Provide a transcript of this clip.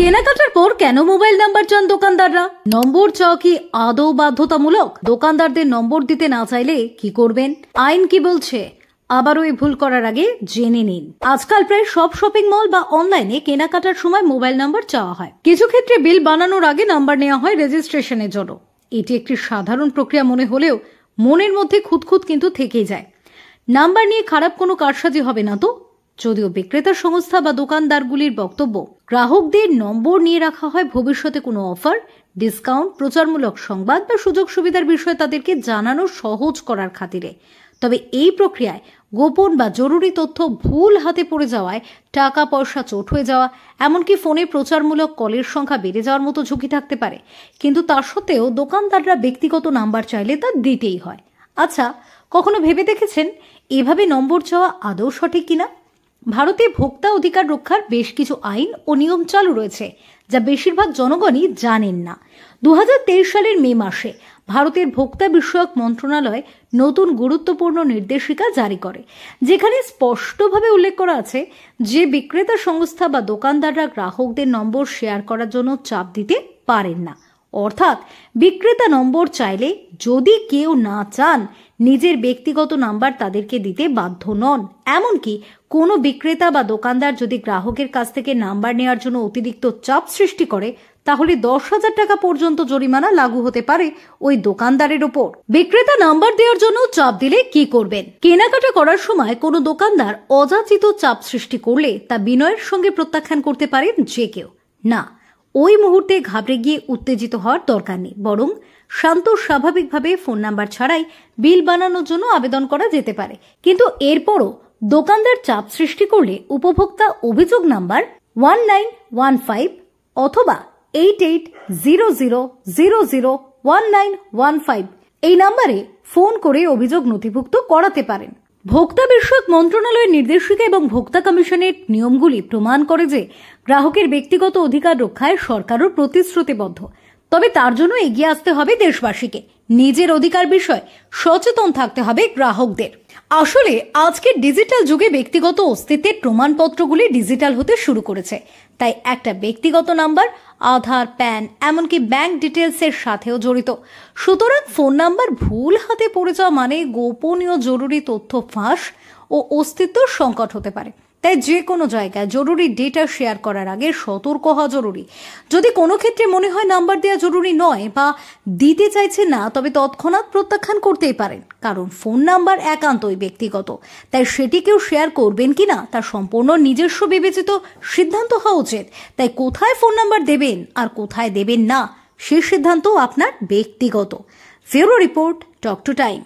কেনাকাটার পর কেন মোবাইল নাম্বার চান দোকানদাররা? নম্বর চাওয়া কি আদৌ বাধ্যতামূলক? দোকানদারদের নম্বর দিতে না চাইলে কি করবেন? আইন কি বলছে? আবারও এই ভুল করার আগে জেনে নিন। আজকাল প্রায় সব শপিং মল বা অনলাইনে কেনাকাটার সময় মোবাইল নাম্বার চাওয়া হয়। কিছু ক্ষেত্রে বিল বানানোর আগে নাম্বার নেওয়া হয় রেজিস্ট্রেশনের জন্য। এটি একটি সাধারণ প্রক্রিয়া মনে হলেও মনের মধ্যে খুঁতখুঁত কিন্তু থেকেই যায়। নাম্বার নিয়ে খারাপ কোনো কারসাজি হবে না তো? যদিও বিক্রেতা সংস্থা বা দোকানদারগুলির বক্তব্য, গ্রাহকদের নম্বর নিয়ে রাখা হয় ভবিষ্যতে কোনো অফার, ডিসকাউন্ট, প্রচারমূলক সংবাদ বা সুযোগ সুবিধার বিষয়ে তাদেরকে জানানো সহজ করার খাতিরে। তবে এই প্রক্রিয়ায় গোপন বা জরুরি তথ্য ভুল হাতে পড়ে যাওয়ায় টাকা পয়সা চোট হয়ে যাওয়া, এমনকি ফোনে প্রচারমূলক কলের সংখ্যা বেড়ে যাওয়ার মতো ঝুঁকি থাকতে পারে। কিন্তু তা সত্ত্বেও দোকানদাররা ব্যক্তিগত নাম্বার চাইলে তা দিতেই হয়। আচ্ছা, কখনো ভেবে দেখেছেন এভাবে নম্বর চাওয়া আদৌ সঠিক কিনা? ভারতে ভোক্তা অধিকার রক্ষার বেশ কিছু আইন ও নিয়ম চালু রয়েছে, যা বেশিরভাগ জনগণই জানেন না। 2023 সালের মে মাসে ভারতের ভোক্তা বিষয়ক মন্ত্রণালয় নতুন গুরুত্বপূর্ণ নির্দেশিকা জারি করে, যেখানে স্পষ্টভাবে উল্লেখ করা আছে যে বিক্রেতা সংস্থা বা দোকানদাররা গ্রাহকদের নম্বর শেয়ার করার জন্য চাপ দিতে পারেন না। অর্থাৎ বিক্রেতা নম্বর চাইলে যদি কেউ না চান, নিজের ব্যক্তিগত নাম্বার তাদেরকে দিতে বাধ্য নন। এমনকি কোনো বিক্রেতা বা দোকানদার যদি গ্রাহকের কাছ থেকে নাম্বার নেওয়ার জন্য অতিরিক্ত চাপ সৃষ্টি করে, তাহলে 10,000 টাকা পর্যন্ত জরিমানা লাগু হতে পারে ওই দোকানদারের ওপর। বিক্রেতা নাম্বার দেওয়ার জন্য চাপ দিলে কি করবেন? কেনাকাটা করার সময় কোনো দোকানদার অযাচিত চাপ সৃষ্টি করলে তা বিনয়ের সঙ্গে প্রত্যাখ্যান করতে পারেন যে কেউ। না, ওই মুহূর্তে ঘাবড়ে গিয়ে উত্তেজিত হওয়ার দরকার নেই, বরং শান্ত স্বাভাবিকভাবে ফোন নাম্বার ছাড়াই বিল বানানোর জন্য আবেদন করা যেতে পারে। কিন্তু এরপরও দোকানদার চাপ সৃষ্টি করলে উপভোক্তা অভিযোগ নাম্বার 1915 অথবা 8800001915 এই নাম্বারে ফোন করে অভিযোগ নথিভুক্ত করাতে পারেন। ভোক্তা বিষয়ক মন্ত্রণালয়ের নির্দেশিকা এবং ভোক্তা কমিশনের নিয়মগুলি প্রমাণ করে যে গ্রাহকের ব্যক্তিগত অধিকার রক্ষায় সরকারও প্রতিশ্রুতিবদ্ধ। তবে তার জন্য এগিয়ে আসতে হবে দেশবাসীকে। নিজের অধিকার বিষয়ে সচেতন থাকতে হবে গ্রাহকদের। আসলে আজকের ডিজিটাল যুগে ব্যক্তিগত অস্তিত্বের প্রমাণপত্রগুলি ডিজিটাল হতে শুরু করেছে। তাই একটা ব্যক্তিগত নাম্বার আধার, প্যান, এমনকি ব্যাংক ডিটেলসের সাথেও জড়িত। সুতরাং ফোন নাম্বার ভুল হাতে পড়ে যাওয়া মানে গোপনীয় জরুরি তথ্য ফাঁস ও অস্তিত্ব সংকট হতে পারে। তাই যে কোনো জায়গায় জরুরি ডেটা শেয়ার করার আগে সতর্ক হওয়া জরুরি। যদি কোনো ক্ষেত্রে মনে হয় নাম্বার দেওয়া জরুরি নয় বা দিতে চাইছে না, তবে তৎক্ষণাৎ প্রত্যাখ্যান করতেই পারেন, কারণ ফোন নাম্বার একান্তই ব্যক্তিগত। তাই সেটি কেউ শেয়ার করবেন কিনা তা সম্পূর্ণ নিজস্ব বিবেচিত সিদ্ধান্ত হওয়া উচিত। তাই কোথায় ফোন নাম্বার দেবেন আর কোথায় দেবেন না, সেই সিদ্ধান্ত আপনার ব্যক্তিগত। Bureau report, talk to time.